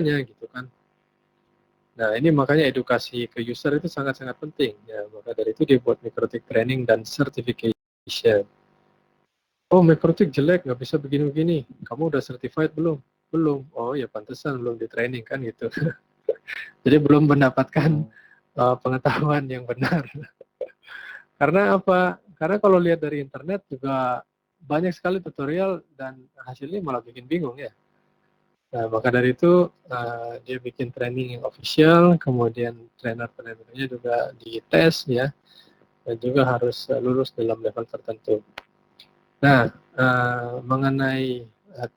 gitu kan. Nah, ini makanya edukasi ke user itu sangat-sangat penting ya. Maka dari itu dia buat MikroTik training dan certification. Oh, MikroTik jelek, nggak bisa begini-begini. Kamu udah certified belum? Belum. Oh ya pantesan belum di training kan gitu. Jadi belum mendapatkan pengetahuan yang benar. Karena apa? Karena kalau lihat dari internet juga banyak sekali tutorial dan hasilnya malah bikin bingung ya. Nah, maka dari itu dia bikin training yang official, kemudian trainer-trainernya juga dites ya, dan juga harus lulus dalam level tertentu. Nah, mengenai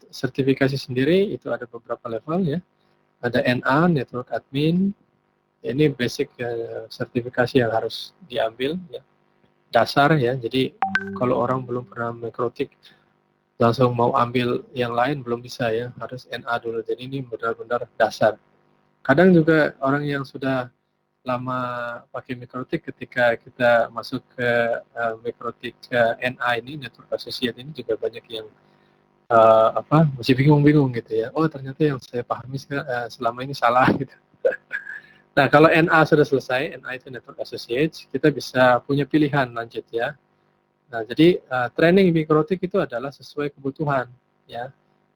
sertifikasi sendiri itu ada beberapa level ya. Ada NA, Network Admin, ini basic sertifikasi yang harus diambil ya, dasar ya. Jadi kalau orang belum pernah MikroTik langsung mau ambil yang lain belum bisa ya, harus NA dulu. Jadi ini benar-benar dasar. Kadang juga orang yang sudah lama pakai MikroTik ketika kita masuk ke MikroTik NA ini, Network Associate ini juga banyak yang masih bingung-bingung gitu ya. Oh ternyata yang saya pahami selama ini salah gitu. Nah kalau NA sudah selesai, NA itu Network Associate, kita bisa punya pilihan lanjut ya. Nah, jadi training MikroTik itu adalah sesuai kebutuhan, ya.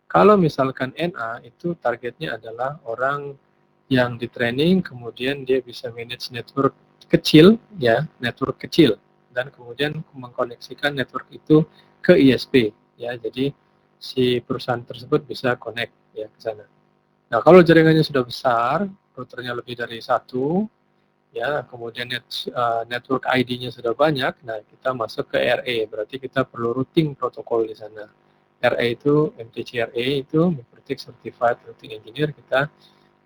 Kalau misalkan NA itu targetnya adalah orang yang di training, kemudian dia bisa manage network kecil, ya, network kecil, dan kemudian mengkoneksikan network itu ke ISP, ya. Jadi si perusahaan tersebut bisa connect ya ke sana. Nah, kalau jaringannya sudah besar, routernya lebih dari satu, ya kemudian network ID-nya sudah banyak, nah kita masuk ke RE, berarti kita perlu routing protokol di sana. RE itu MTCRE itu MikroTik Certified Routing Engineer, kita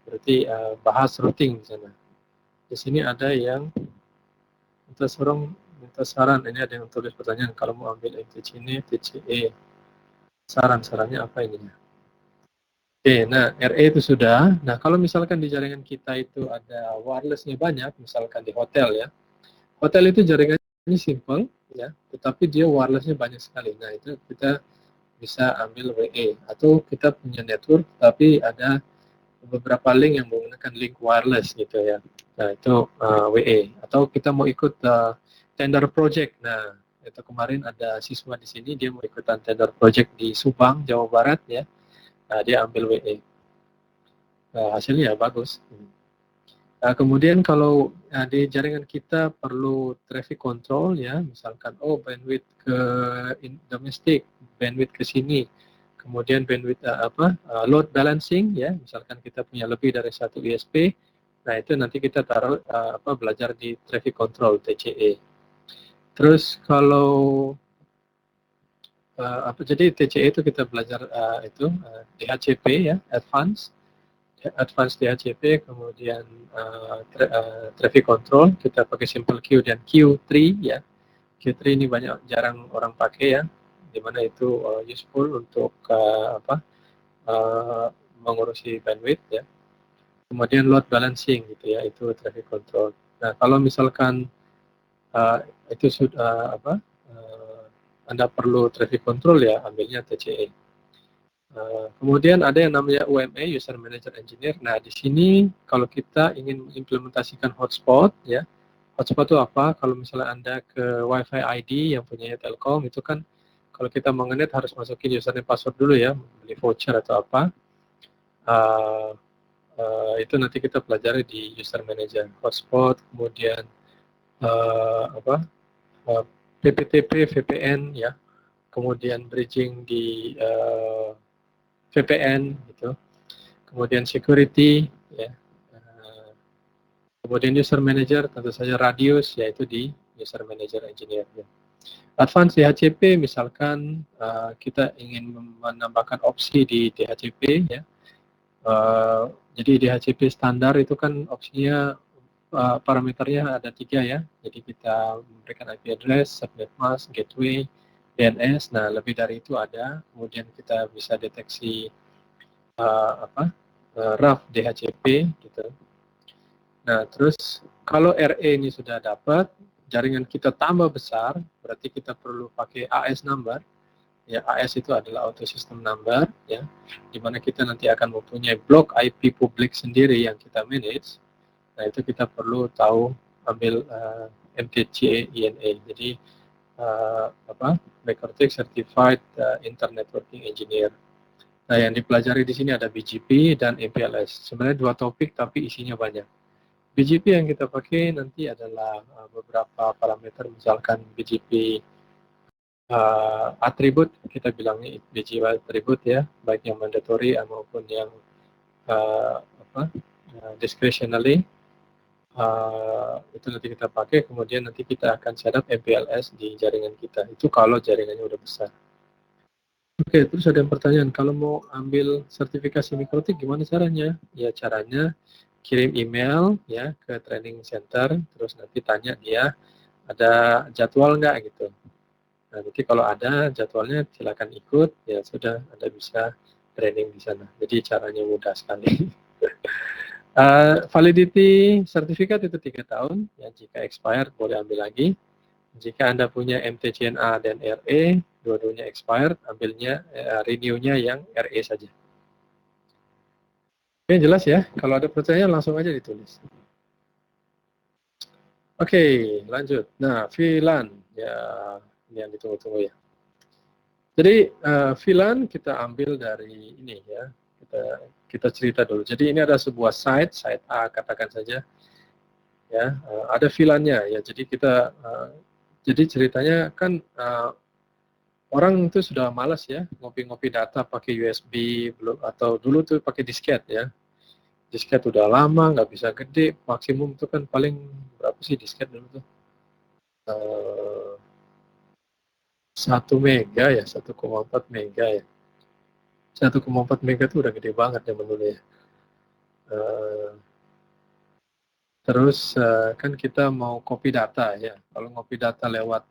berarti bahas routing di sana. Di sini ada yang minta saran, ini ada yang tulis pertanyaan kalau mau ambil MTC ini TCE, saran-sarannya apa ini? Oke, nah RE itu sudah. Nah kalau misalkan di jaringan kita itu ada wirelessnya banyak, misalkan di hotel ya, hotel itu jaringannya simple ya, tetapi dia wirelessnya banyak sekali. Nah itu kita bisa ambil WE, atau kita punya network tapi ada beberapa link yang menggunakan link wireless gitu ya. Nah itu WE. Atau kita mau ikut tender project. Nah itu kemarin ada siswa di sini dia mau ikutan tender project di Subang, Jawa Barat ya. Nah dia ambil WE. Hasilnya bagus. Nah, kemudian kalau di jaringan kita perlu traffic control ya, misalkan bandwidth ke domestik, bandwidth ke sini, kemudian bandwidth load balancing ya, misalkan kita punya lebih dari satu ISP, nah itu nanti kita taruh belajar di traffic control TCE. Terus kalau jadi TCE itu kita belajar DHCP ya, advanced DHCP, kemudian traffic control, kita pakai simple queue dan Q3 ya. Q3 ini jarang orang pakai ya, dimana itu useful untuk mengurusi bandwidth ya. Kemudian load balancing gitu ya, itu traffic control. Nah kalau misalkan itu sudah Anda perlu traffic control ya, ambilnya TCE. Kemudian ada yang namanya UME, User Manager Engineer. Nah, di sini kalau kita ingin mengimplementasikan hotspot, ya, hotspot itu apa? Kalau misalnya Anda ke WiFi ID yang punya Telkom, itu kan kalau kita mau nge-net harus masukin username password dulu ya, beli voucher atau apa. Itu nanti kita pelajari di User Manager hotspot, kemudian PPTP, VPN, ya, kemudian bridging di VPN gitu, kemudian security ya, kemudian user manager tentu saja radius, yaitu di user manager engineer ya. Advanced DHCP misalkan kita ingin menambahkan opsi di DHCP ya, jadi DHCP standar itu kan opsinya parameternya ada 3 ya, jadi kita memberikan IP address, subnet mask, gateway, DNS. Nah lebih dari itu ada, kemudian kita bisa deteksi rough DHCP gitu. Nah, terus kalau RE ini sudah dapat, jaringan kita tambah besar, berarti kita perlu pakai AS number, ya AS itu adalah auto system number, ya, di mana kita nanti akan mempunyai blok IP publik sendiri yang kita manage. Nah, itu kita perlu tahu ambil MTCINA. Jadi MikroTik Certified Internet Networking Engineer. Nah, yang dipelajari di sini ada BGP dan MPLS. Sebenarnya dua topik tapi isinya banyak. BGP yang kita pakai nanti adalah beberapa parameter, misalkan BGP atribut, kita bilangnya BGP atribut ya, baik yang mandatory maupun yang discretionally. Itu nanti kita pakai, kemudian nanti kita akan setup MPLS di jaringan kita. Itu kalau jaringannya udah besar. Oke, terus ada yang pertanyaan, kalau mau ambil sertifikasi MikroTik gimana caranya? Ya caranya kirim email ya ke training center, terus nanti tanya dia ada jadwal nggak gitu. Nah, nanti kalau ada jadwalnya silakan ikut, ya sudah Anda bisa training di sana. Jadi caranya mudah sekali. Validity sertifikat itu 3 tahun, ya jika expired boleh ambil lagi. Jika Anda punya MTCNA dan RE, dua-duanya expired, ambilnya renew-nya yang RE saja. Oke, jelas ya. Kalau ada pertanyaan langsung aja ditulis. Oke, lanjut. Nah, VLAN, ya ini yang ditunggu-tunggu ya. Jadi VLAN kita ambil dari ini ya. Kita cerita dulu. Jadi ini ada sebuah site A katakan saja. Ya, ada VLAN-nya ya. Jadi kita jadi ceritanya kan orang itu sudah malas ya ngopi-ngopi data pakai USB atau dulu tuh pakai disket ya. Disket udah lama nggak bisa gede, maksimum itu kan paling berapa sih disket dulu tuh? 1 mega ya, 1,4 mega ya. 1,4 mega itu udah gede banget ya dulu ya. Terus kan kita mau copy data ya. Kalau ngopi data lewat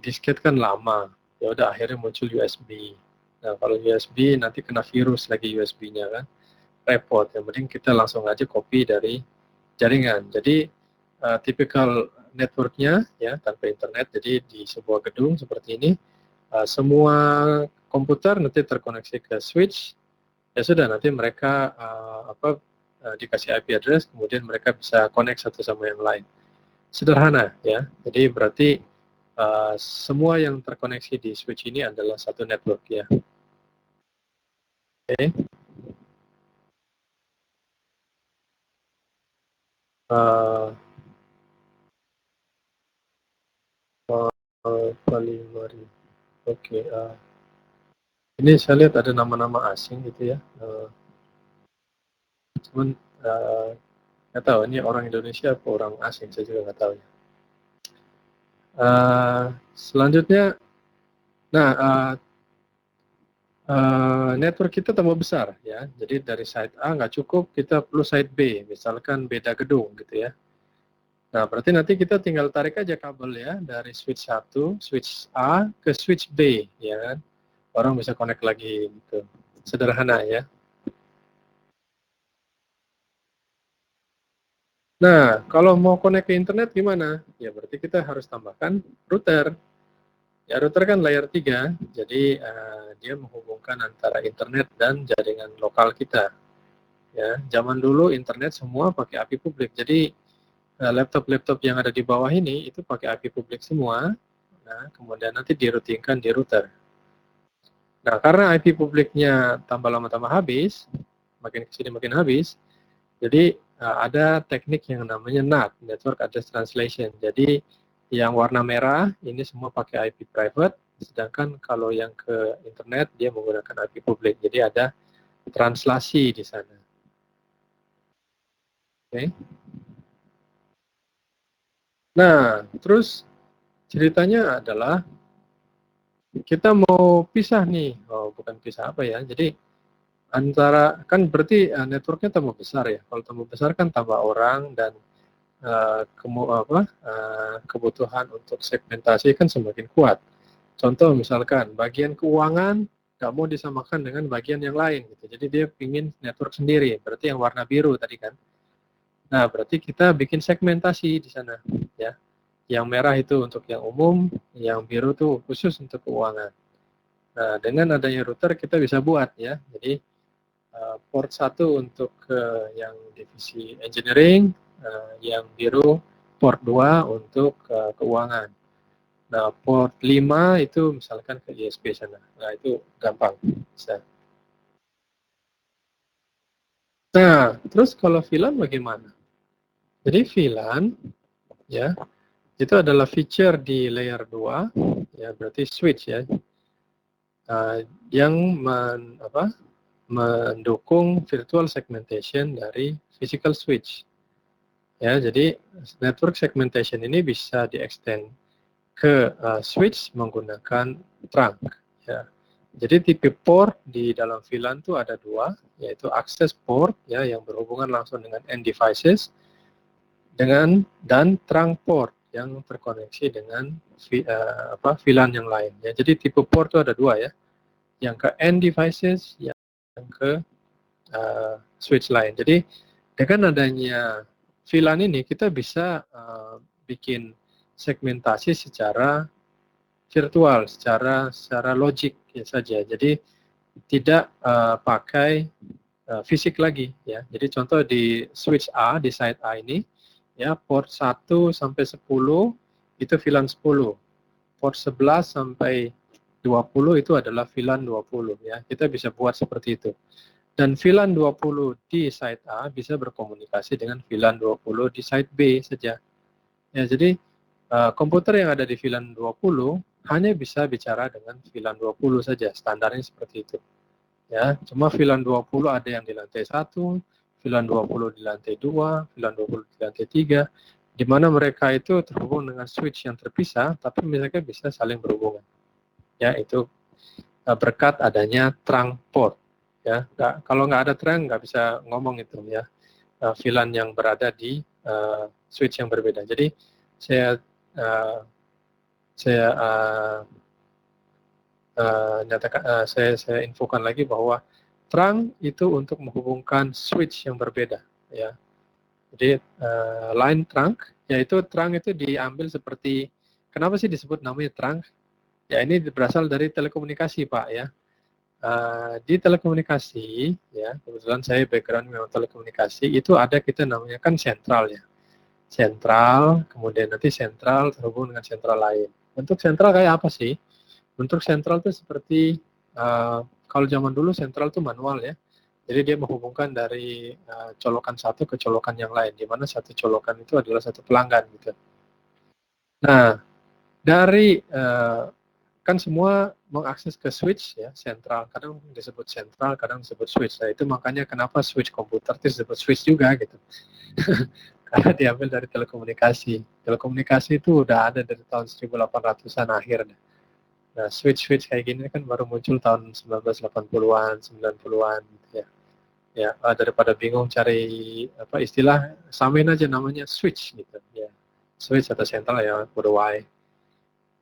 disket kan lama. Ya udah akhirnya muncul USB. Nah, kalau USB nanti kena virus lagi USB-nya kan. Repot. Yang penting kita langsung aja copy dari jaringan. Jadi tipikal networknya ya tanpa internet. Jadi di sebuah gedung seperti ini semua komputer nanti terkoneksi ke switch. Ya sudah nanti mereka dikasih IP address, kemudian mereka bisa connect satu sama yang lain. Sederhana ya. Jadi berarti semua yang terkoneksi di switch ini adalah satu network ya. Oke. Oke. Ini saya lihat ada nama-nama asing gitu ya. Cuman nggak tahu ini orang Indonesia atau orang asing, saya juga nggak tahu ya. Selanjutnya, nah network kita tambah besar ya. Jadi dari site A nggak cukup, kita perlu site B, misalkan beda gedung gitu ya. Nah, berarti nanti kita tinggal tarik aja kabel ya dari switch 1, switch A ke switch B ya kan. Orang bisa connect lagi gitu. Sederhana ya. Nah, kalau mau connect ke internet gimana? Ya berarti kita harus tambahkan router. Ya router kan layer 3, jadi dia menghubungkan antara internet dan jaringan lokal kita. Ya, zaman dulu internet semua pakai IP publik. Jadi laptop-laptop yang ada di bawah ini itu pakai IP publik semua. Nah, kemudian nanti diroutingkan di router. Nah, karena IP publiknya tambah lama tambah habis, makin kesini makin habis, jadi ada teknik yang namanya NAT, Network Address Translation. Jadi yang warna merah ini semua pakai IP private, sedangkan kalau yang ke internet dia menggunakan IP publik. Jadi ada translasi di sana. Oke. Nah, terus ceritanya adalah kita mau pisah nih, bukan pisah apa ya, jadi antara, kan berarti networknya tambah besar ya, kalau tambah besar kan tambah orang dan kebutuhan untuk segmentasi kan semakin kuat. Contoh misalkan bagian keuangan nggak mau disamakan dengan bagian yang lain gitu, jadi dia ingin network sendiri, berarti yang warna biru tadi kan. Nah, berarti kita bikin segmentasi di sana ya. Yang merah itu untuk yang umum, yang biru tuh khusus untuk keuangan. Nah, dengan adanya router kita bisa buat ya. Jadi port 1 untuk yang divisi engineering, yang biru port 2 untuk keuangan. Nah, port 5 itu misalkan ke ISP sana. Nah, itu gampang bisa. Nah, terus kalau VLAN bagaimana? Jadi VLAN ya, itu adalah feature di layer 2 ya, berarti switch ya. Yang mendukung virtual segmentation dari physical switch. Ya, jadi network segmentation ini bisa di-extend ke switch menggunakan trunk. Ya. Jadi tipe port di dalam VLAN itu ada dua, yaitu access port ya yang berhubungan langsung dengan end devices dan trunk port yang terkoneksi dengan VLAN yang lain. Ya. Jadi tipe port itu ada dua ya, yang ke end devices, yang ke switch lain. Jadi dengan adanya VLAN ini kita bisa bikin segmentasi secara virtual, secara logik ya saja. Jadi tidak pakai fisik lagi ya. Jadi contoh di switch A di side A ini ya, port 1 sampai 10 itu VLAN 10. Port 11 sampai 20 itu adalah VLAN 20 ya. Kita bisa buat seperti itu. Dan VLAN 20 di side A bisa berkomunikasi dengan VLAN 20 di side B saja. Ya, jadi komputer yang ada di VLAN 20 hanya bisa bicara dengan VLAN 20 saja, standarnya seperti itu. Ya, cuma VLAN 20 ada yang di lantai 1, VLAN 20 di lantai 2, VLAN 20 di lantai 3, di mana mereka itu terhubung dengan switch yang terpisah, tapi mereka bisa saling berhubungan. Ya, itu berkat adanya trunk port. Ya, kalau nggak ada trunk nggak bisa ngomong itu ya. VLAN yang berada di switch yang berbeda. Jadi saya infokan lagi bahwa trunk itu untuk menghubungkan switch yang berbeda ya. Jadi line trunk, yaitu trunk itu diambil seperti, kenapa sih disebut namanya trunk? Ya ini berasal dari telekomunikasi Pak ya. Di telekomunikasi ya, kebetulan saya background memang telekomunikasi, itu ada kita namanya kan sentral ya. Sentral, kemudian nanti sentral terhubung dengan sentral lain. Bentuk sentral kayak apa sih? Bentuk sentral itu seperti kalau zaman dulu sentral itu manual ya. Jadi dia menghubungkan dari colokan satu ke colokan yang lain, di mana satu colokan itu adalah satu pelanggan gitu. Nah, dari kan semua mengakses ke switch ya, sentral. Kadang disebut sentral, kadang disebut switch. Nah, itu makanya kenapa switch komputer itu disebut switch juga gitu. Karena diambil dari telekomunikasi. Telekomunikasi itu udah ada dari tahun 1800-an akhir. Nah, switch-switch kayak gini kan baru muncul tahun 1980-an, 90-an gitu ya. Ya, daripada bingung cari apa istilah, samain aja namanya switch gitu ya. Switch atau sentral ya, bodo wae.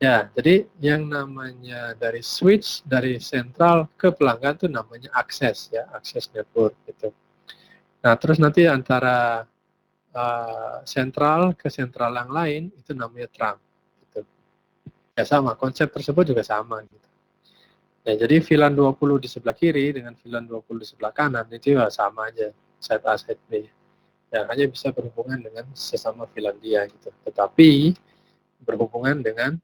Ya, jadi yang namanya dari switch, dari sentral ke pelanggan itu namanya akses ya, akses network gitu. Nah, terus nanti antara sentral ke sentral yang lain itu namanya trunk gitu. Ya sama, konsep tersebut juga sama gitu. Ya, jadi VLAN 20 di sebelah kiri dengan VLAN 20 di sebelah kanan itu ya sama aja, side A, side B. Ya, hanya bisa berhubungan dengan sesama VLAN dia gitu. Tetapi berhubungan dengan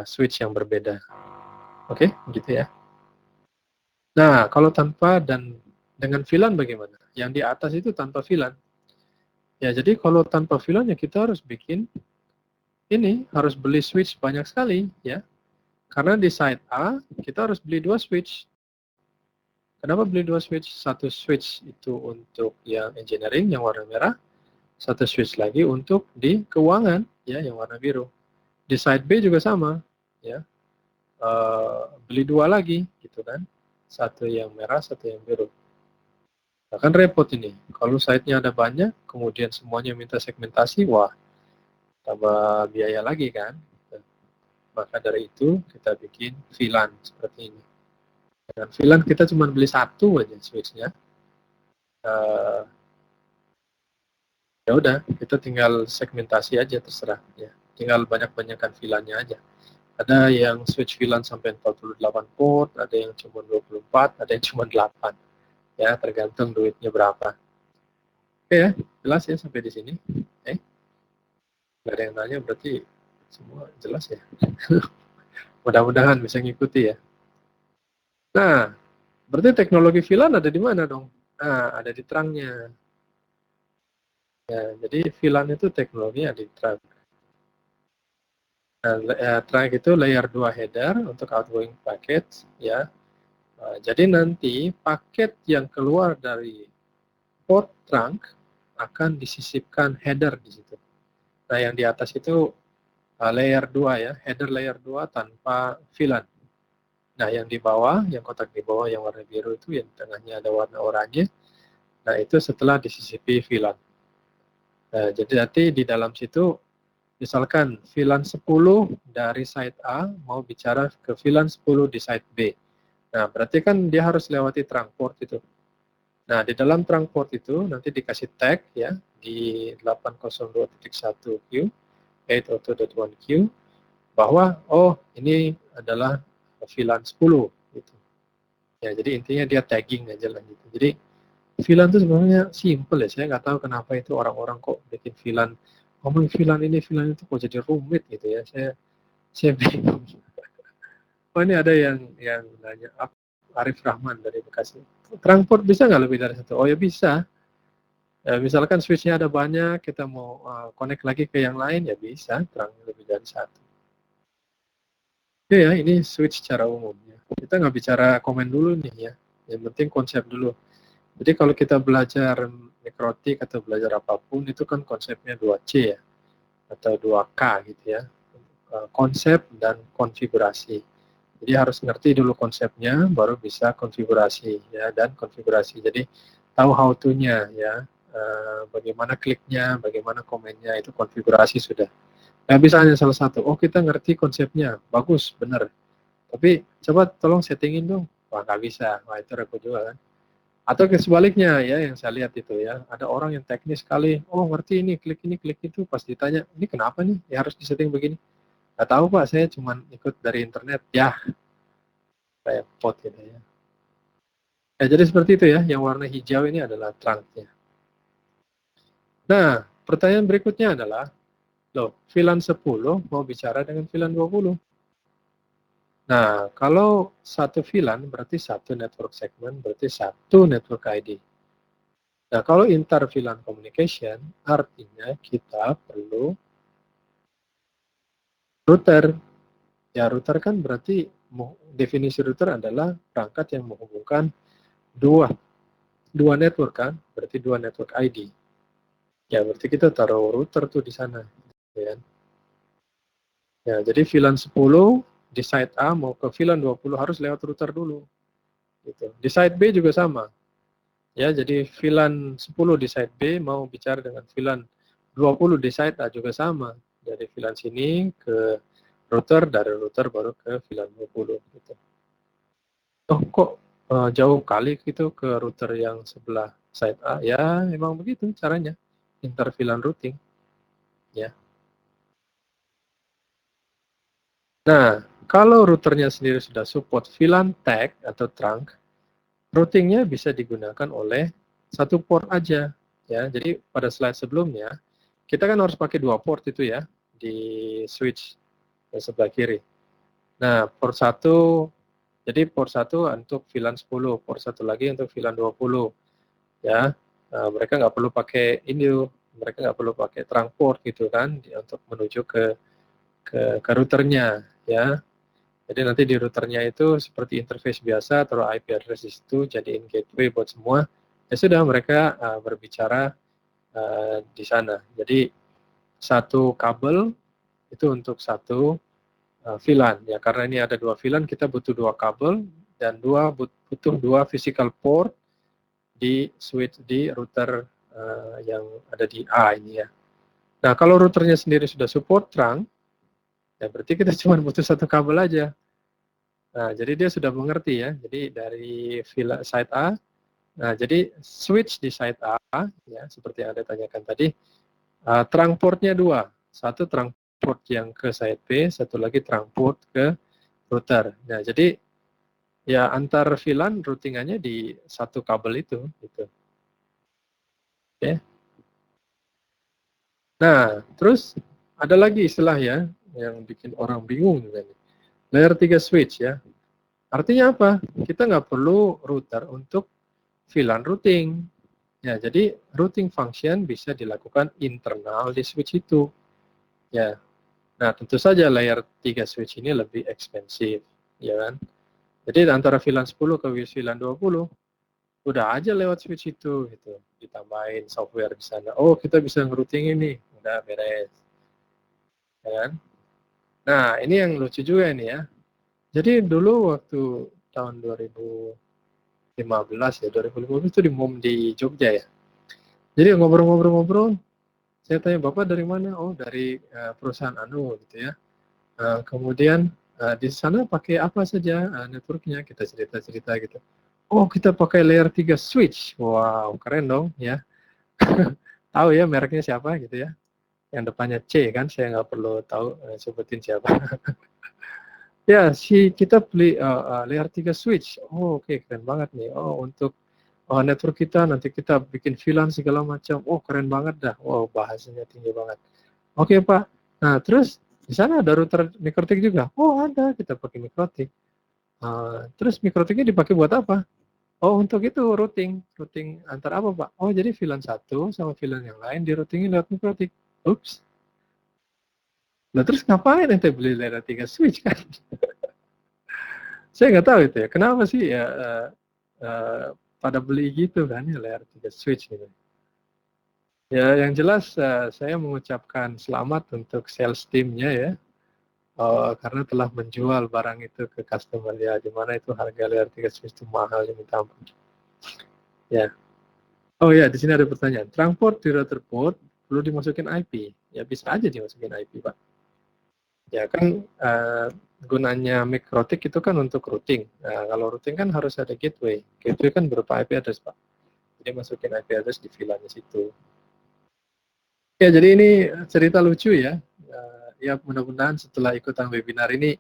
switch yang berbeda. Oke, gitu ya. Nah, kalau tanpa dan dengan VLAN bagaimana? Yang di atas itu tanpa VLAN. Ya, jadi kalau tanpa VLAN ya kita harus bikin ini, harus beli switch banyak sekali ya. Karena di side A kita harus beli 2 switch. Kenapa beli 2 switch? Satu switch itu untuk yang engineering yang warna merah, satu switch lagi untuk di keuangan ya yang warna biru. Di side B juga sama ya. Beli 2 lagi gitu kan. Satu yang merah, satu yang biru. Nah, kan repot ini. Kalau site-nya ada banyak, kemudian semuanya minta segmentasi, wah tambah biaya lagi kan. Maka dari itu kita bikin VLAN seperti ini. Dan VLAN kita cuma beli satu aja switch-nya. Ya udah, kita tinggal segmentasi aja terserah ya. tinggal banyak-banyakan VLAN-nya aja. Ada yang switch VLAN sampai 48 port, ada yang cuma 24, ada yang cuma 8. Ya, tergantung duitnya berapa. Oke ya, jelas ya sampai di sini. Nggak ada yang tanya, berarti semua jelas ya. Mudah-mudahan bisa ngikuti ya. Nah, berarti teknologi VLAN ada di mana dong? Nah, ada di terangnya. Ya, jadi VLAN itu teknologi ada di terang. Nah, trunk itu layer 2 header untuk outgoing packets ya. Jadi nanti paket yang keluar dari port trunk akan disisipkan header di situ. Nah, yang di atas itu layer 2 ya, header layer 2 tanpa VLAN. Nah, yang di bawah, yang kotak di bawah yang warna biru itu, yang tengahnya ada warna oranye, nah itu setelah disisipi VLAN. Nah, jadi nanti di dalam situ, misalkan VLAN 10 dari site A mau bicara ke VLAN 10 di site B. Nah, berarti kan dia harus lewati trunk port itu. Nah, di dalam trunk port itu nanti dikasih tag ya di 802.1q, 802.1q, bahwa oh ini adalah VLAN 10 gitu. Ya, jadi intinya dia tagging aja lah gitu. Jadi VLAN itu sebenarnya simple ya. Saya nggak tahu kenapa itu orang-orang kok bikin VLAN, ngomong VLAN ini, VLAN itu kok jadi rumit gitu ya. Saya bingung. Oh ini ada yang nanya, Arif Rahman dari Bekasi. Transport bisa nggak lebih dari satu? Oh ya bisa. Ya, misalkan switch-nya ada banyak, kita mau connect lagi ke yang lain, ya bisa, terang lebih dari satu. Oke ya, ini switch secara umum. Ya. Kita nggak bicara komen dulu nih ya, yang penting konsep dulu. Jadi kalau kita belajar mikrotik atau belajar apapun, itu kan konsepnya 2C ya, atau 2K gitu ya. Konsep dan konfigurasi. Jadi harus ngerti dulu konsepnya, baru bisa konfigurasi ya, dan konfigurasi. Jadi tahu how to-nya ya, bagaimana kliknya, bagaimana komennya, itu konfigurasi sudah. Nggak bisa hanya salah satu. Oh kita ngerti konsepnya, bagus, benar. Tapi coba tolong settingin dong. Wah nggak bisa, wah itu repot juga kan. Atau sebaliknya ya, yang saya lihat itu ya, ada orang yang teknis sekali, oh ngerti ini, klik itu, pas ditanya, ini kenapa nih, ya harus disetting begini. Nggak tahu Pak, saya cuma ikut dari internet, ya repot gitu ya. Ya, jadi seperti itu ya, yang warna hijau ini adalah trunknya. Nah, pertanyaan berikutnya adalah, loh, VLAN 10 mau bicara dengan VLAN 20. Nah, kalau satu VLAN berarti satu network segment, berarti satu network ID. Nah, kalau inter VLAN communication, artinya kita perlu router. Ya, router kan berarti, definisi router adalah perangkat yang menghubungkan dua network kan, berarti dua network ID. Ya, berarti kita taruh router tuh di sana. Ya. Ya, jadi VLAN 10 di site A mau ke VLAN 20 harus lewat router dulu. Gitu. Di site B juga sama. Ya, jadi VLAN 10 di site B mau bicara dengan VLAN 20 di site A juga sama. Dari VLAN sini ke router, dari router baru ke VLAN 20 gitu. Oh, kok jauh kali gitu ke router yang sebelah site A? Ya, memang begitu caranya. Inter VLAN routing. Ya. Nah, kalau routernya sendiri sudah support VLAN tag atau trunk, routingnya bisa digunakan oleh satu port aja. Ya, jadi pada slide sebelumnya, kita kan harus pakai dua port itu ya, di switch yang sebelah kiri. Nah, port 1, jadi port 1 untuk VLAN 10, port 1 lagi untuk VLAN 20. Ya, mereka nggak perlu pakai ini, mereka nggak perlu pakai trunk port gitu kan, untuk menuju ke routernya ya. Jadi nanti di routernya itu seperti interface biasa, taruh IP address di situ, jadiin gateway buat semua. Ya sudah, mereka berbicara di sana. Jadi satu kabel itu untuk satu VLAN. Ya, karena ini ada dua VLAN, kita butuh dua kabel dan butuh dua physical port di switch di router yang ada di A ini ya. Nah, kalau routernya sendiri sudah support trunk, ya berarti kita cuma butuh satu kabel aja. Nah, jadi dia sudah mengerti ya. Jadi dari site A, nah jadi switch di site A, ya seperti yang Anda tanyakan tadi, trunk portnya dua. Satu trunk port yang ke side P, satu lagi trunk port ke router. Nah, jadi ya antar VLAN routingannya di satu kabel itu gitu. Oke. Nah, terus ada lagi istilah ya yang bikin orang bingung juga nih. Layer 3 switch ya. Artinya apa? Kita nggak perlu router untuk VLAN routing. Ya, jadi routing function bisa dilakukan internal di switch itu. Ya. Nah, tentu saja layer 3 switch ini lebih ekspensif, ya kan? Jadi antara VLAN 10 ke VLAN 20 udah aja lewat switch itu gitu. Ditambahin software di sana. Oh, kita bisa ngerouting ini. Udah beres. Ya kan? Nah, ini yang lucu juga ini ya. Jadi dulu waktu tahun 2015 ya, 2015 itu di MOM di Jogja ya. Jadi ngobrol-ngobrol-ngobrol, saya tanya, Bapak dari mana? Oh, dari perusahaan anu gitu ya. Kemudian di sana pakai apa saja networknya, kita cerita-cerita gitu. Oh, kita pakai layer 3 switch. Wow, keren dong ya. Tahu ya mereknya siapa gitu ya. Yang depannya C kan, saya nggak perlu tahu sebutin siapa. Ya, kita beli layer 3 switch. Oh, oke, keren banget nih. Oh, untuk network kita nanti kita bikin VLAN segala macam. Oh, keren banget dah. Wow, bahasanya tinggi banget. Oke, Pak. Nah, terus di sana ada router MikroTik juga. Oh, ada. Kita pakai MikroTik. Terus MikroTiknya dipakai buat apa? Oh, untuk itu routing. Routing antar apa, Pak? Oh, jadi VLAN satu sama VLAN yang lain di routingnya lewat MikroTik. Ups. Nah, terus ngapain ente beli layer 3 switch kan? Saya nggak tahu itu ya. Kenapa sih ya pada beli gitu kan ya layer 3 switch gitu. Ya, yang jelas saya mengucapkan selamat untuk sales team-nya ya. Karena telah menjual barang itu ke customer ya, di mana itu harga layer 3 switch itu mahal ya minta ampun. Ya. Oh ya, di sini ada pertanyaan. Trunk port di router port perlu dimasukin IP? Ya bisa aja dimasukin IP, Pak. Ya kan gunanya MikroTik itu kan untuk routing. Nah, kalau routing kan harus ada gateway. Gateway kan berupa IP address, Pak. Jadi masukin IP address di VLAN-nya situ. Ya, jadi ini cerita lucu ya. Ya, mudah-mudahan setelah ikutan webinar ini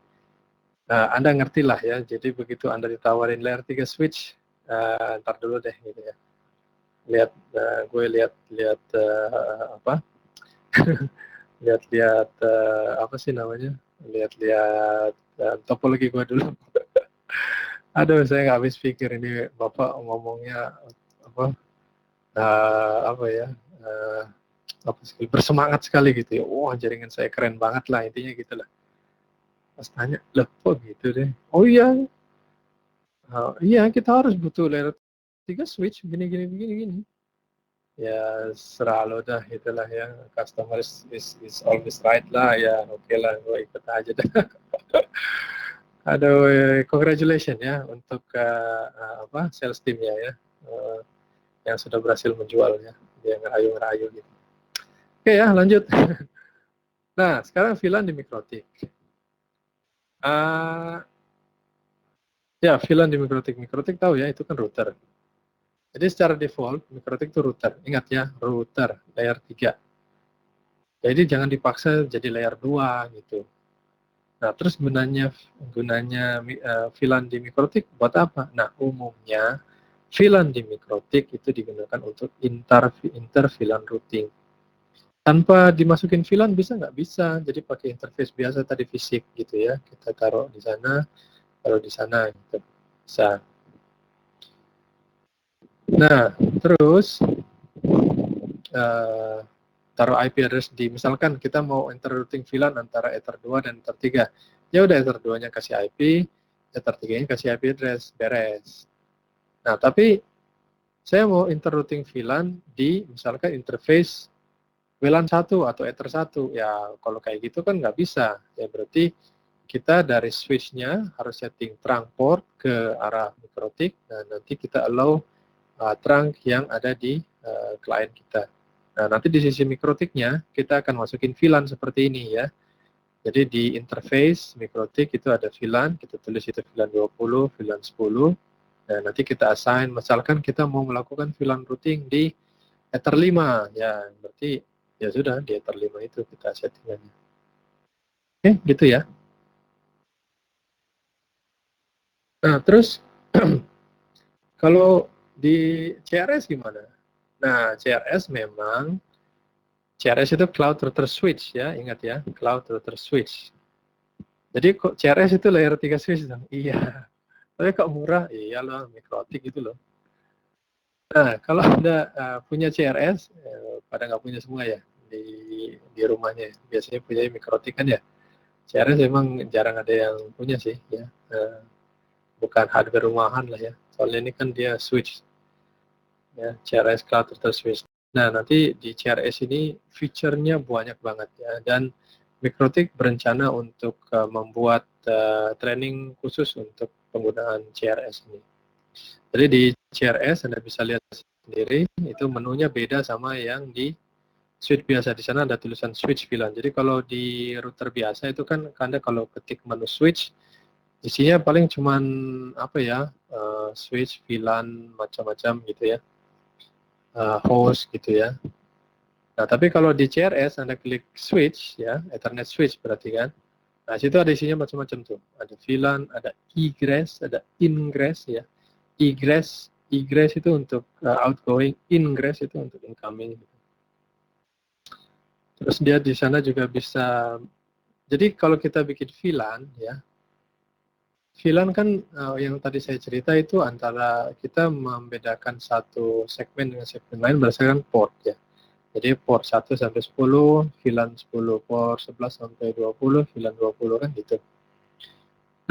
Anda ngerti lah ya. Jadi begitu Anda ditawarin layer 3 switch, ntar dulu deh gitu ya. Lihat, gue lihat apa? Lihat-lihat apa sih namanya? Lihat-lihat topologi gue dulu. Aduh, saya nggak habis pikir ini Bapak ngomongnya apa? Apa ya? Apa sih, bersemangat sekali gitu ya. Wah, jaringan saya keren banget lah intinya gitu lah. Pas tanya, loh kok gitu deh? Oh iya, iya kita harus butuh layer 3 switch gini gini gini gini. Ya selalu dah itulah ya, customer is always right lah ya. Oke lah, gue ikut aja dah. Aduh, congratulations ya untuk apa sales teamnya ya, yang sudah berhasil menjualnya. Dia ngerayu-ngerayu gitu. Oke ya, lanjut. Nah, sekarang VLAN di MikroTik. Ya, VLAN di MikroTik. MikroTik tahu ya, itu kan router. Jadi secara default, MikroTik itu router. Ingat ya, router, layer 3. Jadi jangan dipaksa jadi layer 2 gitu. Nah, terus gunanya VLAN di MikroTik buat apa? Nah, umumnya VLAN di MikroTik itu digunakan untuk inter VLAN routing. Tanpa dimasukin VLAN bisa nggak? Bisa. Jadi pakai interface biasa tadi fisik gitu ya. Kita taruh di sana, taruh di sana gitu. Bisa. Nah, terus taruh IP address di, misalkan kita mau enter routing VLAN antara Ether 2 dan Ether 3. Ya udah Ether 2-nya kasih IP, Ether 3-nya kasih IP address, beres. Nah, tapi saya mau enter routing VLAN di misalkan interface WLAN 1 atau Ether 1. Ya, kalau kayak gitu kan nggak bisa. Ya berarti kita dari switch-nya harus setting trunk port ke arah MikroTik, dan nanti kita allow trunk yang ada di klien kita. Nah, nanti di sisi MikroTik-nya kita akan masukin VLAN seperti ini ya. Jadi di interface MikroTik itu ada VLAN, kita tulis itu VLAN 20, VLAN 10. Nah, nanti kita assign, misalkan kita mau melakukan VLAN routing di Ether 5, ya berarti ya sudah di Ether 5 itu kita settingannya. Oke, gitu ya. Nah, terus kalau di CRS gimana? Nah, CRS itu Cloud Router Switch ya, ingat ya, Cloud Router Switch. Jadi kok CRS itu layer 3 switch dong? Iya. Tapi kok murah? Iya loh, mikrotik gitu loh. Nah, kalau Anda punya CRS, pada nggak punya semua ya di rumahnya. Biasanya punya mikrotik kan ya. CRS memang jarang ada yang punya sih ya. Bukan hardware rumahan lah ya. Soalnya ini kan dia switch ya, CRS Cloud Router Switch. Nah, nanti di CRS ini fiturnya banyak banget ya, dan Mikrotik berencana untuk membuat training khusus untuk penggunaan CRS ini. Jadi di CRS Anda bisa lihat sendiri, itu menunya beda sama yang di switch biasa. Di sana ada tulisan switch VLAN. Jadi kalau di router biasa itu kan Anda kalau ketik menu switch, isinya paling cuman apa ya, switch VLAN macam-macam gitu ya, host gitu ya. Nah, tapi kalau di CRS Anda klik switch ya, Ethernet switch berarti kan. Nah, situ ada isinya macam-macam tuh. Ada VLAN, ada egress, ada ingress ya. Egress itu untuk outgoing, ingress itu untuk incoming. Terus dia di sana juga bisa, jadi kalau kita bikin VLAN ya, VLAN kan yang tadi saya cerita itu antara kita membedakan satu segmen dengan segmen lain berdasarkan port ya. Jadi port 1 sampai 10, VLAN 10, port 11 sampai 20, VLAN 20 kan gitu.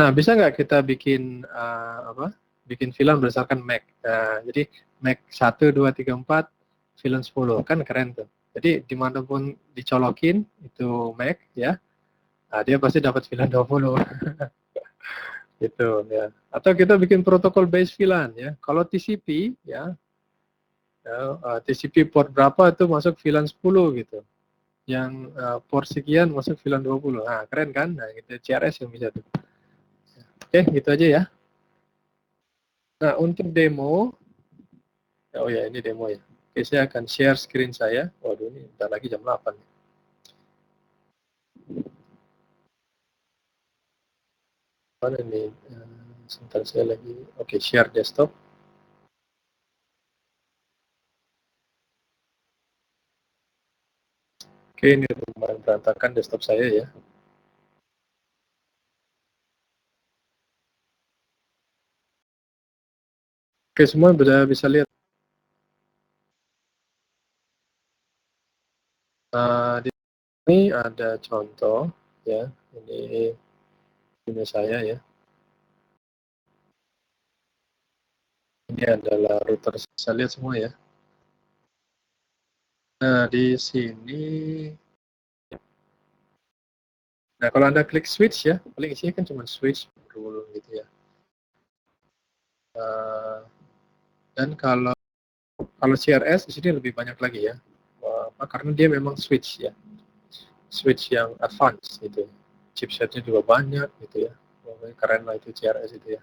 Nah, bisa nggak kita bikin bikin VLAN berdasarkan MAC. Jadi MAC 1, 2, 3, 4, VLAN 10 kan keren tuh. Jadi dimanapun dicolokin itu MAC ya, dia pasti dapat VLAN 20 gitu ya. Atau kita bikin protokol base VLAN ya. Kalau TCP ya, TCP port berapa itu masuk VLAN 10 gitu. Yang port sekian masuk VLAN 20. Nah, keren kan? Nah, gitu CRS yang bisa tuh. Oke, gitu aja ya. Nah, untuk demo, oh ya ini demo ya. Oke, saya akan share screen saya. Waduh, ini bentar lagi jam 8. Mana nih? Sebentar saya lagi. Oke, share desktop. Oke, ini lumayan berantakan desktop saya ya. Oke, semua bisa lihat. Di sini ada contoh ya. Ini punya saya ya. Ini adalah router. Saya lihat semua ya. Nah, di sini, nah kalau Anda klik switch ya, paling isinya kan cuma switch dulu gitu ya. Dan kalau CRS di sini lebih banyak lagi ya, karena dia memang switch ya, switch yang advance gitu. Chipsetnya juga banyak gitu ya. Keren lah itu CRS itu ya.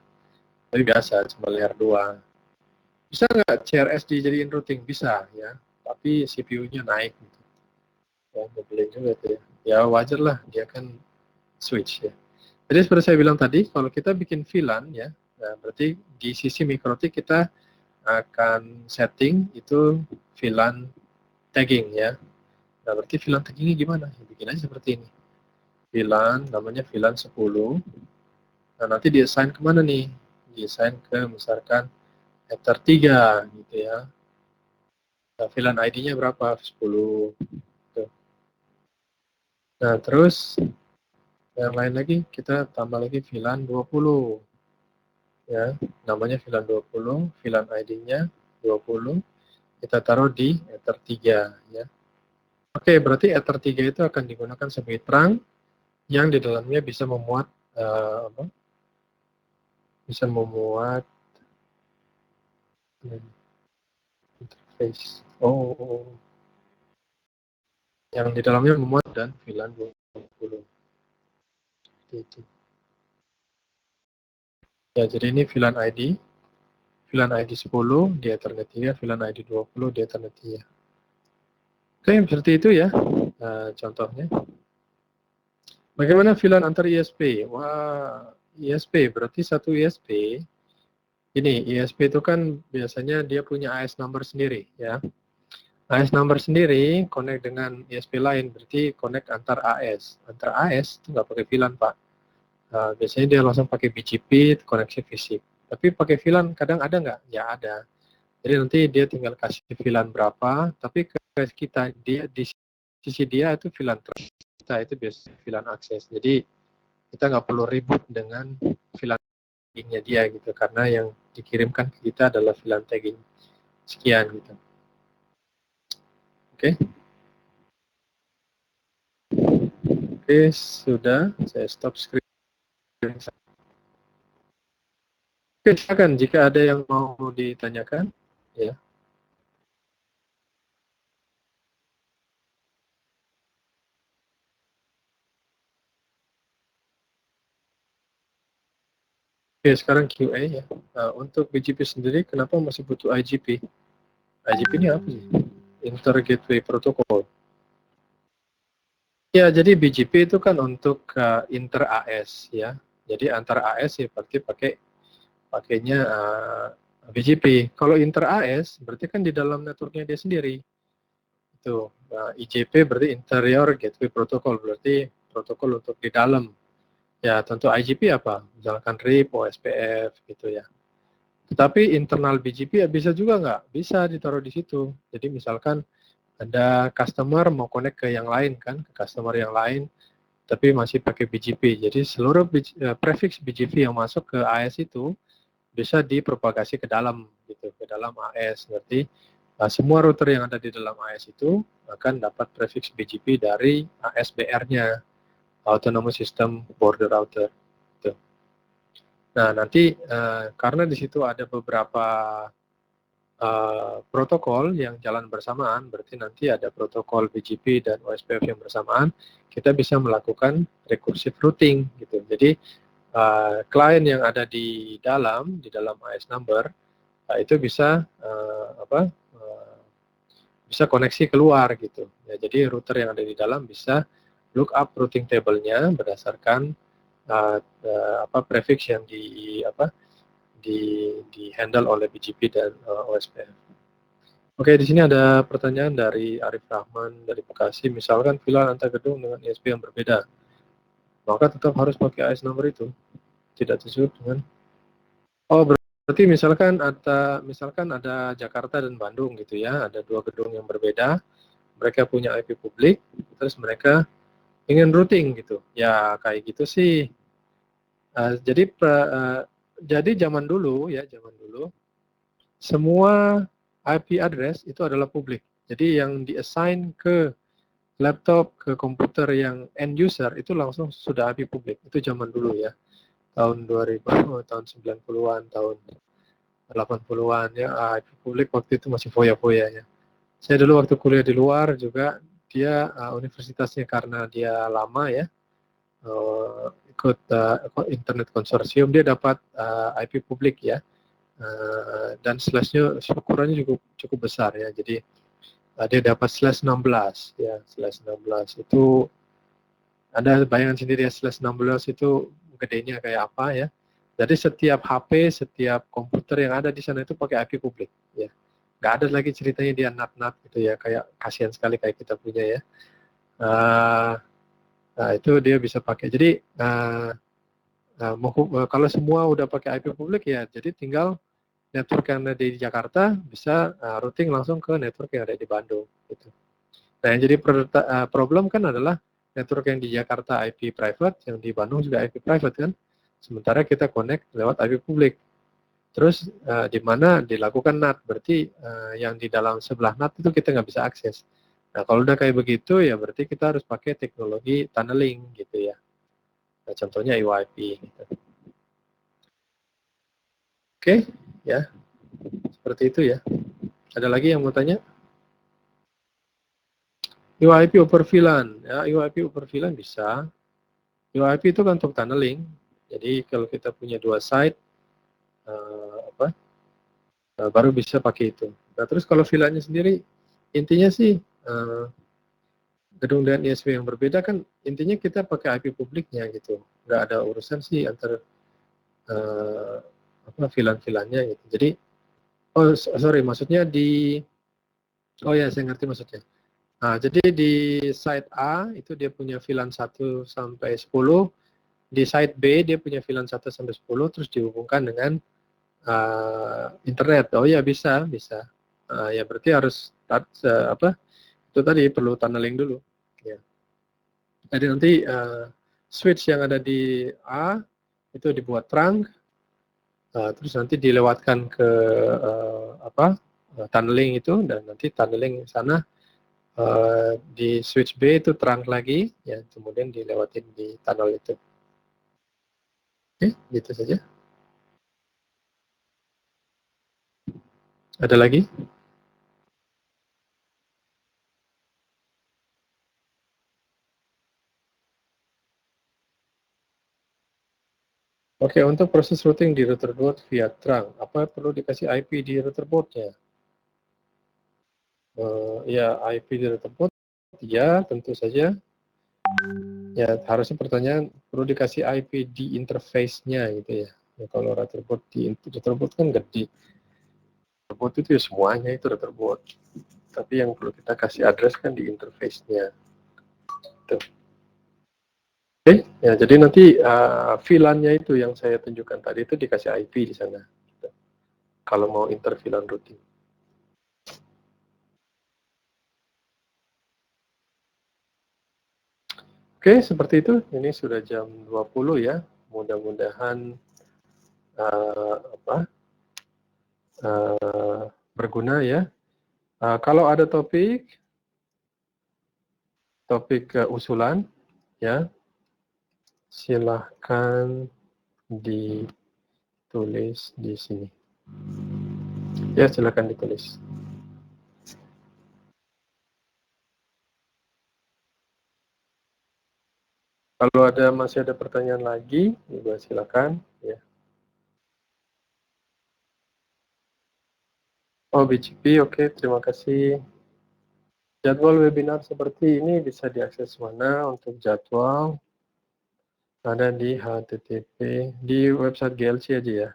Tapi biasa cuma layer 2. Bisa nggak CRS dijadiin routing? Bisa ya, tapi CPU-nya naik gitu. Ya, nyebelin juga itu ya. Ya wajar lah, dia kan switch ya. Jadi seperti saya bilang tadi, kalau kita bikin VLAN ya, nah berarti di sisi mikrotik kita akan setting itu VLAN tagging ya. Nah, berarti VLAN taggingnya gimana? Ya, bikin aja seperti ini. VLAN, namanya VLAN 10. Nah, nanti di-assign kemana nih? Di-assign ke misalkan Ether 3 gitu ya. Nah, VLAN ID-nya berapa? 10. Gitu. Nah, terus yang lain lagi, kita tambah lagi VLAN 20. Ya, namanya VLAN 20, VLAN ID-nya 20. Kita taruh di Ether 3 ya. Oke, berarti Ether 3 itu akan digunakan sebagai terang yang di dalamnya bisa memuat bisa memuat interface. Yang di dalamnya memuat dan VLAN 20. Itu. Ya, jadi ini VLAN ID 10 di Ethernet 3, VLAN ID 20 di Ethernet 3. Oke, seperti itu ya contohnya. Bagaimana VLAN antar ISP? Wah, ISP berarti satu ISP. Ini ISP itu kan biasanya dia punya AS number sendiri ya. AS number sendiri connect dengan ISP lain berarti connect antar AS. Antar AS itu nggak pakai VLAN Pak. Biasanya dia langsung pakai BGP koneksi fisik. Tapi pakai VLAN kadang ada nggak? Ya ada. Jadi nanti dia tinggal kasih VLAN berapa, tapi ke kita dia di sisi dia itu VLAN kita itu biasa VLAN akses. Jadi kita nggak perlu ribut dengan VLAN taggingnya dia gitu, karena yang dikirimkan ke kita adalah VLAN tagging sekian gitu. Oke, oke sudah saya stop screen. Oke, silakan jika ada yang mau ditanyakan, ya. Oke, sekarang QA ya. Untuk BGP sendiri, kenapa masih butuh IGP? IGP ini apa sih? Inter Gateway Protocol. Ya, jadi BGP itu kan untuk inter AS ya. Jadi antar AS ya berarti pakainya BGP. Kalau inter AS berarti kan di dalam networknya dia sendiri. Itu IGP berarti Interior Gateway Protocol, berarti protokol untuk di dalam. Ya, tentu IGP apa? Misalkan RIP, OSPF gitu ya. Tetapi internal BGP ya bisa juga nggak? Bisa ditaruh di situ. Jadi misalkan ada customer mau connect ke yang lain kan, ke customer yang lain, tapi masih pakai BGP. Jadi seluruh prefix BGP yang masuk ke AS itu bisa dipropagasi ke dalam gitu, ke dalam AS. Berarti semua router yang ada di dalam AS itu akan dapat prefix BGP dari ASBR-nya, Autonomous System Border Router. Gitu. Nah, nanti karena di situ ada beberapa protokol yang jalan bersamaan, berarti nanti ada protokol BGP dan OSPF yang bersamaan, kita bisa melakukan recursive routing gitu. Jadi klien yang ada di dalam AS number itu bisa bisa koneksi keluar gitu. Ya, jadi router yang ada di dalam bisa look up routing table-nya berdasarkan prefix yang di handle oleh BGP dan OSPF. Oke, di sini ada pertanyaan dari Arif Rahman dari Bekasi. Misalkan VLAN antar gedung dengan ISP yang berbeda, maka tetap harus pakai AS number itu. Tidak sesuai dengan. Oh, berarti misalkan ada Jakarta dan Bandung gitu ya, ada dua gedung yang berbeda, mereka punya IP publik, terus mereka ingin routing gitu. Ya kayak gitu sih. Jadi zaman dulu semua IP address itu adalah publik. Jadi yang di-assign ke laptop, ke komputer yang end user itu langsung sudah IP publik. Itu zaman dulu ya. Tahun 2000, tahun 90-an, tahun 80-an ya, IP publik waktu itu masih foya-foya ya. Saya dulu waktu kuliah di luar juga, dia universitasnya karena dia lama ya, ikut internet konsorsium, dia dapat IP publik ya, dan slashnya ukurannya cukup besar ya. Jadi dia dapat slash 16 ya, slash 16 itu Anda bayangkan sendiri ya, slash 16 itu gedenya kayak apa ya. Jadi setiap HP, setiap komputer yang ada di sana itu pakai IP publik ya. Nggak ada lagi ceritanya dia nat-nat gitu ya, kayak kasihan sekali kayak kita punya ya. Nah, itu dia bisa pakai. Jadi kalau semua udah pakai IP publik ya, jadi tinggal network yang ada di Jakarta bisa routing langsung ke network yang ada di Bandung gitu. Nah, yang jadi problem kan adalah network yang di Jakarta IP private, yang di Bandung juga IP private kan. Sementara kita connect lewat IP publik. Terus di mana dilakukan NAT, berarti yang di dalam sebelah NAT itu kita nggak bisa akses. Nah, kalau udah kayak begitu ya berarti kita harus pakai teknologi tunneling gitu ya. Nah, contohnya EYP. Gitu. Oke, ya seperti itu ya. Ada lagi yang mau tanya? EYP over VLAN, ya EYP over VLAN bisa. EYP itu kan untuk tunneling. Jadi kalau kita punya dua site, baru bisa pakai itu. Nah terus kalau VLAN-nya sendiri, intinya sih gedung dengan ISP yang berbeda kan intinya kita pakai IP publiknya gitu, nggak ada urusan sih antar VLAN-VLAN-nya gitu. Jadi sorry maksudnya ya saya ngerti maksudnya. Nah, jadi di site A itu dia punya VLAN 1 sampai 10, di site B dia punya VLAN 1 sampai 10 terus dihubungkan dengan internet. Oh ya bisa. Ya berarti harus itu tadi perlu tunneling dulu. Ya. Jadi nanti switch yang ada di A itu dibuat trunk, terus nanti dilewatkan ke tunneling itu, dan nanti tunneling sana di switch B itu trunk lagi, ya kemudian dilewatin di tunnel itu. Oke, gitu saja. Ada lagi? Oke, untuk proses routing di router board via trunk, apa perlu dikasih IP di router boardnya? Ya, IP di router board, ya tentu saja. Ya, harusnya pertanyaan perlu dikasih IP di interface-nya gitu ya. Ya kalau router board kan gede. Router board itu ya semuanya itu router board. Tapi yang perlu kita kasih address kan di interface-nya. Tuh. Oke, ya jadi nanti VLAN-nya itu yang saya tunjukkan tadi itu dikasih IP di sana. Gitu. Kalau mau inter VLAN routing. Oke, seperti itu. Ini sudah jam 20 ya. Mudah-mudahan uh, berguna ya. Kalau ada topik usulan ya, silahkan ditulis di sini. Ya, silahkan ditulis. Kalau masih ada pertanyaan lagi, juga silakan ya. Oh, BGP, oke, terima kasih. Jadwal webinar seperti ini bisa diakses mana untuk jadwal? Ada di HTTP, di website GLC aja ya.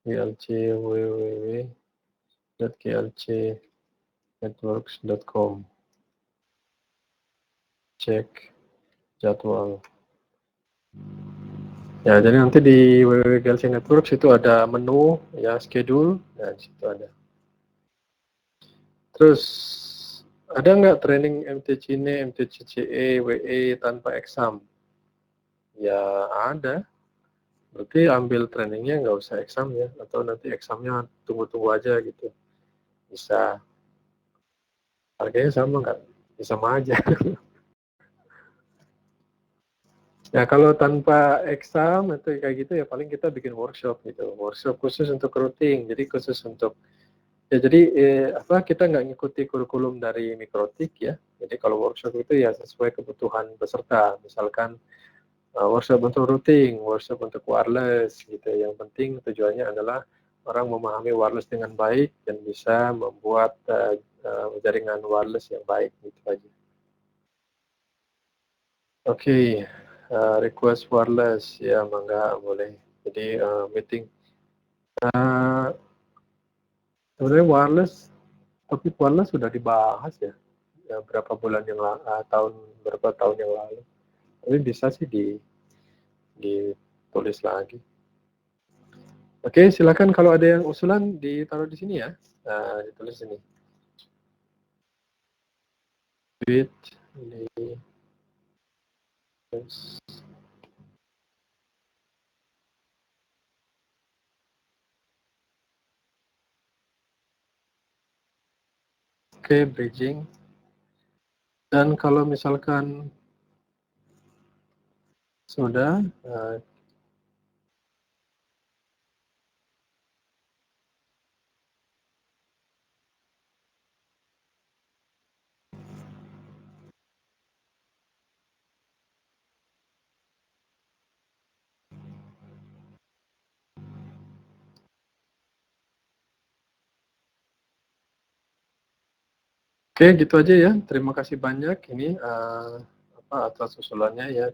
GLC www.glcnetworks.com. Cek jadwal. Ya, jadi nanti di www.glc Networks itu ada menu ya, schedule, dan situ ada. Terus ada nggak training MTCine, MTCCE, WE tanpa exam? Ya ada. Berarti ambil trainingnya nggak usah exam ya, atau nanti examnya tunggu-tunggu aja gitu. Bisa. Harganya sama nggak? Ya, sama aja. Ya kalau tanpa exam atau kayak gitu ya paling kita bikin workshop gitu. Workshop khusus untuk routing. Jadi khusus untuk jadi kita nggak ngikuti kurikulum dari Mikrotik ya. Jadi kalau workshop itu ya sesuai kebutuhan peserta. Misalkan workshop untuk routing, workshop untuk wireless gitu. Yang penting tujuannya adalah orang memahami wireless dengan baik dan bisa membuat jaringan wireless yang baik gitu aja. Oke, request wireless ya mangga boleh. Jadi meeting. Sebenarnya topik wireless sudah dibahas ya, berapa bulan yang berapa tahun yang lalu. Tapi bisa sih ditulis lagi. Oke, silakan kalau ada yang usulan ditaruh di sini ya. Ditulis sini. Bit Oke, bridging. Dan kalau misalkan sudah, Oke, gitu aja ya. Terima kasih banyak ini atas usulannya ya.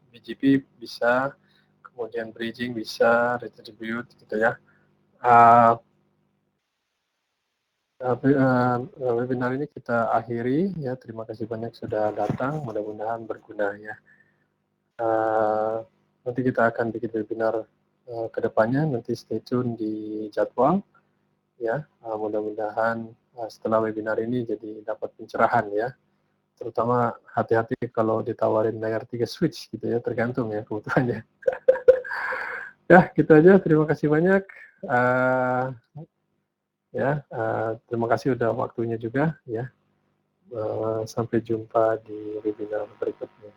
BGP bisa, kemudian bridging bisa, retribute gitu ya. Uh, Webinar ini kita akhiri ya. Terima kasih banyak sudah datang. Mudah-mudahan berguna ya. Nanti kita akan bikin webinar ke depannya. Nanti stay tune di jadwal ya. Mudah-mudahan setelah webinar ini jadi dapat pencerahan ya. Terutama hati-hati kalau ditawarin layer 3 switch gitu ya. Tergantung ya kebutuhannya. Ya, gitu aja. Terima kasih banyak. Terima kasih udah waktunya juga ya. Sampai jumpa di webinar berikutnya.